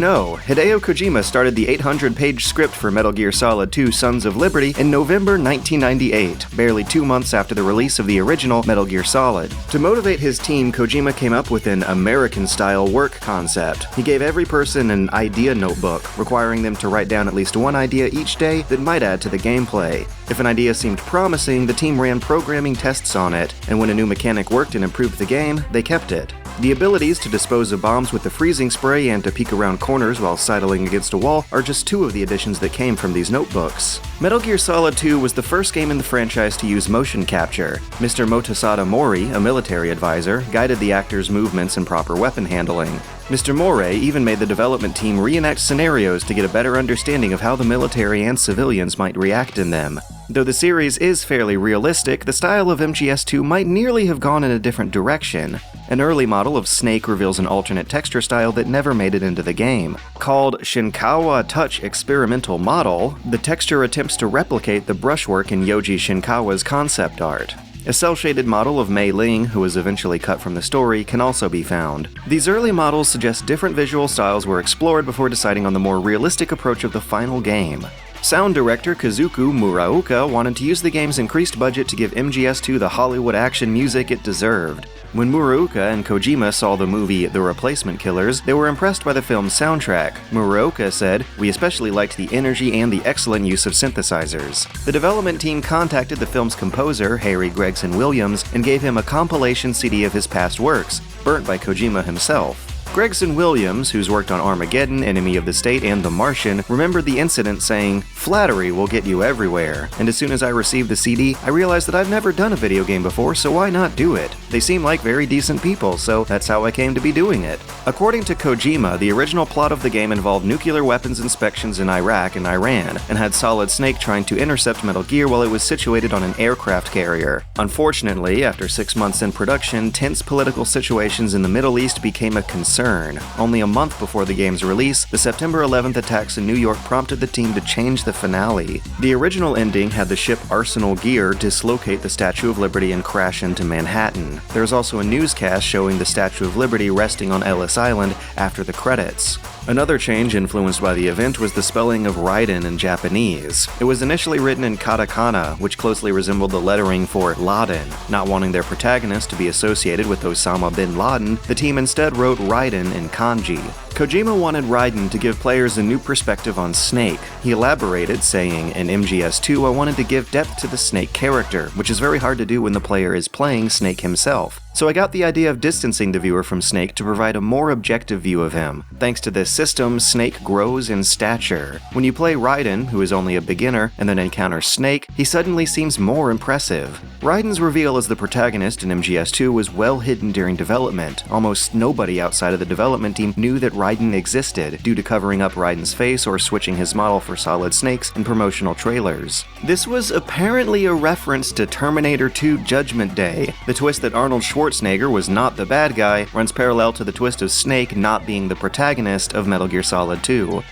know, Hideo Kojima started the 800-page script for Metal Gear Solid 2 Sons of Liberty in November 1998, barely 2 months after the release of the original Metal Gear Solid. To motivate his team, Kojima came up with an American-style work concept. He gave every person an idea notebook, requiring them to write down at least one idea each day that might add to the gameplay. If an idea seemed promising, the team ran programming tests on it, and when a new mechanic worked and improved the game, they kept it. The abilities to dispose of bombs with the freezing spray and to peek around corners while sidling against a wall are just two of the additions that came from these notebooks. Metal Gear Solid 2 was the first game in the franchise to use motion capture. Mr. Motosada Mori, a military advisor, guided the actors' movements and proper weapon handling. Mr. Moray even made the development team reenact scenarios to get a better understanding of how the military and civilians might react in them. Though the series is fairly realistic, the style of MGS2 might nearly have gone in a different direction. An early model of Snake reveals an alternate texture style that never made it into the game. Called Shinkawa Touch Experimental Model, the texture attempts to replicate the brushwork in Yoji Shinkawa's concept art. A cel-shaded model of Mei Ling, who was eventually cut from the story, can also be found. These early models suggest different visual styles were explored before deciding on the more realistic approach of the final game. Sound director Kazuku Muraoka wanted to use the game's increased budget to give MGS2 the Hollywood action music it deserved. When Muraoka and Kojima saw the movie The Replacement Killers, they were impressed by the film's soundtrack. Muraoka said, "We especially liked the energy and the excellent use of synthesizers." The development team contacted the film's composer, Harry Gregson Williams, and gave him a compilation CD of his past works, burnt by Kojima himself. Gregson Williams, who's worked on Armageddon, Enemy of the State, and The Martian, remembered the incident saying, "Flattery will get you everywhere, and as soon as I received the CD, I realized that I've never done a video game before, so why not do it? They seem like very decent people, so that's how I came to be doing it." According to Kojima, the original plot of the game involved nuclear weapons inspections in Iraq and Iran, and had Solid Snake trying to intercept Metal Gear while it was situated on an aircraft carrier. Unfortunately, after 6 months in production, tense political situations in the Middle East became a concern. Only a month before the game's release, the September 11th attacks in New York prompted the team to change the finale. The original ending had the ship Arsenal Gear dislocate the Statue of Liberty and crash into Manhattan. There's also a newscast showing the Statue of Liberty resting on Ellis Island after the credits. Another change influenced by the event was the spelling of Raiden in Japanese. It was initially written in katakana, which closely resembled the lettering for Laden. Not wanting their protagonist to be associated with Osama bin Laden, the team instead wrote Raiden in kanji. Kojima wanted Raiden to give players a new perspective on Snake. He elaborated, saying, "In MGS2, I wanted to give depth to the Snake character, which is very hard to do when the player is playing Snake himself. So I got the idea of distancing the viewer from Snake to provide a more objective view of him. Thanks to this system, Snake grows in stature. When you play Raiden, who is only a beginner, and then encounter Snake, he suddenly seems more impressive." Raiden's reveal as the protagonist in MGS2 was well hidden during development. Almost nobody outside of the development team knew that Raiden existed, due to covering up Raiden's face or switching his model for Solid Snake's in promotional trailers. This was apparently a reference to Terminator 2 Judgment Day. The twist that Arnold Schwarzenegger was not the bad guy runs parallel to the twist of Snake not being the protagonist of Metal Gear Solid 2.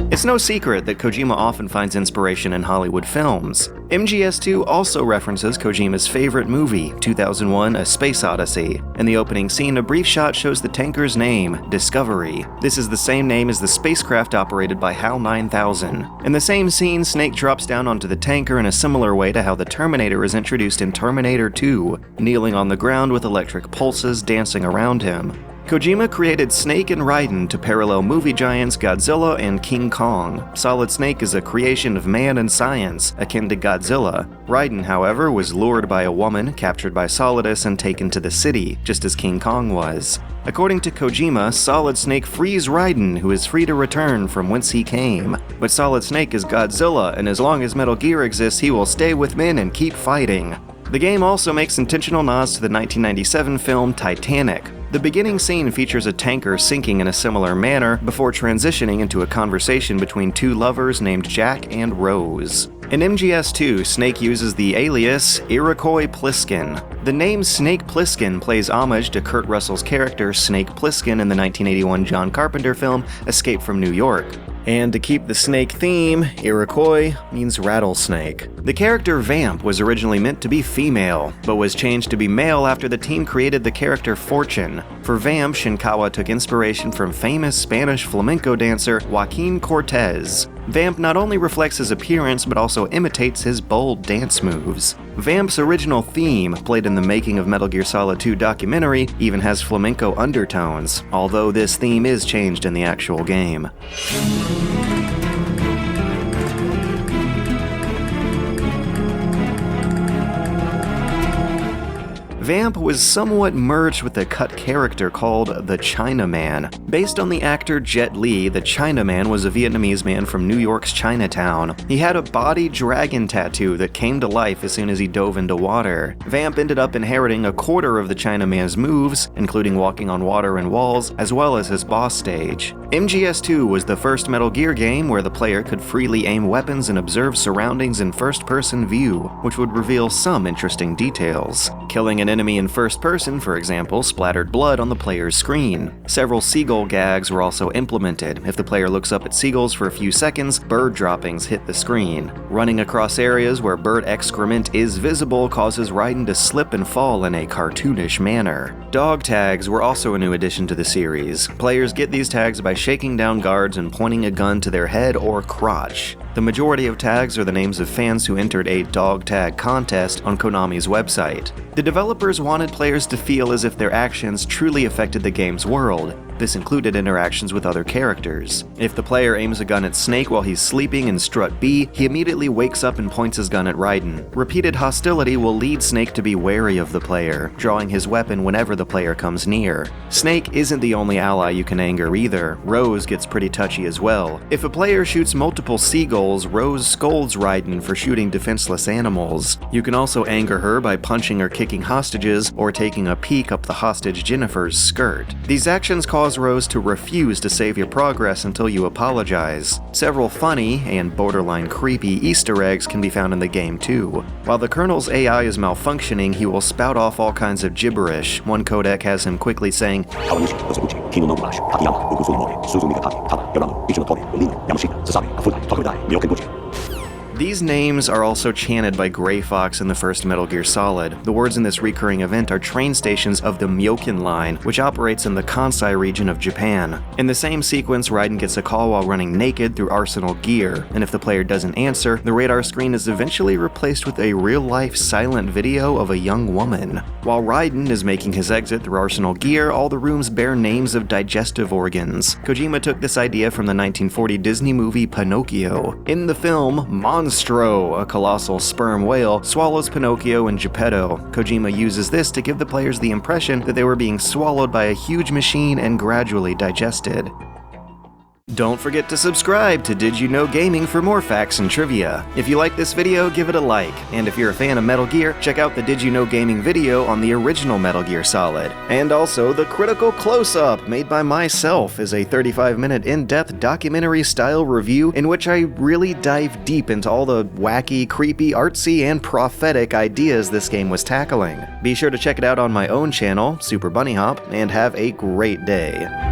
It's no secret that Kojima often finds inspiration in Hollywood films. MGS2 also references Kojima's favorite movie, 2001: A Space Odyssey. In the opening scene, a brief shot shows the tanker's name, Discovery. This is the same name as the spacecraft operated by HAL 9000. In the same scene, Snake drops down onto the tanker in a similar way to how the Terminator is introduced in Terminator 2, kneeling on the ground with electric pulses dancing around him. Kojima created Snake and Raiden to parallel movie giants Godzilla and King Kong. Solid Snake is a creation of man and science, akin to Godzilla. Raiden, however, was lured by a woman, captured by Solidus, and taken to the city, just as King Kong was. According to Kojima, Solid Snake frees Raiden, who is free to return from whence he came. But Solid Snake is Godzilla, and as long as Metal Gear exists, he will stay with men and keep fighting. The game also makes intentional nods to the 1997 film Titanic. The beginning scene features a tanker sinking in a similar manner before transitioning into a conversation between two lovers named Jack and Rose. In MGS2, Snake uses the alias Iroquois Pliskin. The name Snake Plissken plays homage to Kurt Russell's character Snake Plissken in the 1981 John Carpenter film Escape from New York. And to keep the snake theme, Iroquois means rattlesnake. The character Vamp was originally meant to be female, but was changed to be male after the team created the character Fortune. For Vamp, Shinkawa took inspiration from famous Spanish flamenco dancer Joaquin Cortez. Vamp not only reflects his appearance, but also imitates his bold dance moves. Vamp's original theme, played in the making of Metal Gear Solid 2 documentary, even has flamenco undertones, although this theme is changed in the actual game. Vamp was somewhat merged with a cut character called the Chinaman. Based on the actor Jet Li, the Chinaman was a Vietnamese man from New York's Chinatown. He had a body dragon tattoo that came to life as soon as he dove into water. Vamp ended up inheriting a quarter of the Chinaman's moves, including walking on water and walls, as well as his boss stage. MGS2 was the first Metal Gear game where the player could freely aim weapons and observe surroundings in first-person view, which would reveal some interesting details. Killing an enemy in first person, for example, splattered blood on the player's screen. Several seagull gags were also implemented. If the player looks up at seagulls for a few seconds, bird droppings hit the screen. Running across areas where bird excrement is visible causes Raiden to slip and fall in a cartoonish manner. Dog tags were also a new addition to the series. Players get these tags by shaking down guards and pointing a gun to their head or crotch. The majority of tags are the names of fans who entered a dog tag contest on Konami's website. The developers wanted players to feel as if their actions truly affected the game's world. This included interactions with other characters. If the player aims a gun at Snake while he's sleeping in strut B, he immediately wakes up and points his gun at Raiden. Repeated hostility will lead Snake to be wary of the player, drawing his weapon whenever the player comes near. Snake isn't the only ally you can anger either. Rose gets pretty touchy as well. If a player shoots multiple seagulls, Rose scolds Raiden for shooting defenseless animals. You can also anger her by punching or kicking hostages, or taking a peek up the hostage Jennifer's skirt. These actions cause Rose to refuse to save your progress until you apologize. Several funny and borderline creepy Easter eggs can be found in the game too. While the Colonel's AI is malfunctioning, he will spout off all kinds of gibberish. One codec has him quickly saying, These names are also chanted by Gray Fox in the first Metal Gear Solid. The words in this recurring event are train stations of the Myokin Line, which operates in the Kansai region of Japan. In the same sequence, Raiden gets a call while running naked through Arsenal Gear, and if the player doesn't answer, the radar screen is eventually replaced with a real-life silent video of a young woman. While Raiden is making his exit through Arsenal Gear, all the rooms bear names of digestive organs. Kojima took this idea from the 1940 Disney movie Pinocchio. In the film, Monstro, a colossal sperm whale, swallows Pinocchio and Geppetto. Kojima uses this to give the players the impression that they were being swallowed by a huge machine and gradually digested. Don't forget to subscribe to Did You Know Gaming for more facts and trivia. If you like this video, give it a like, and if you're a fan of Metal Gear, check out the Did You Know Gaming video on the original Metal Gear Solid. And also, the Critical Close-Up, made by myself, is a 35-minute in-depth documentary-style review in which I really dive deep into all the wacky, creepy, artsy, and prophetic ideas this game was tackling. Be sure to check it out on my own channel, Super Bunnyhop, and have a great day.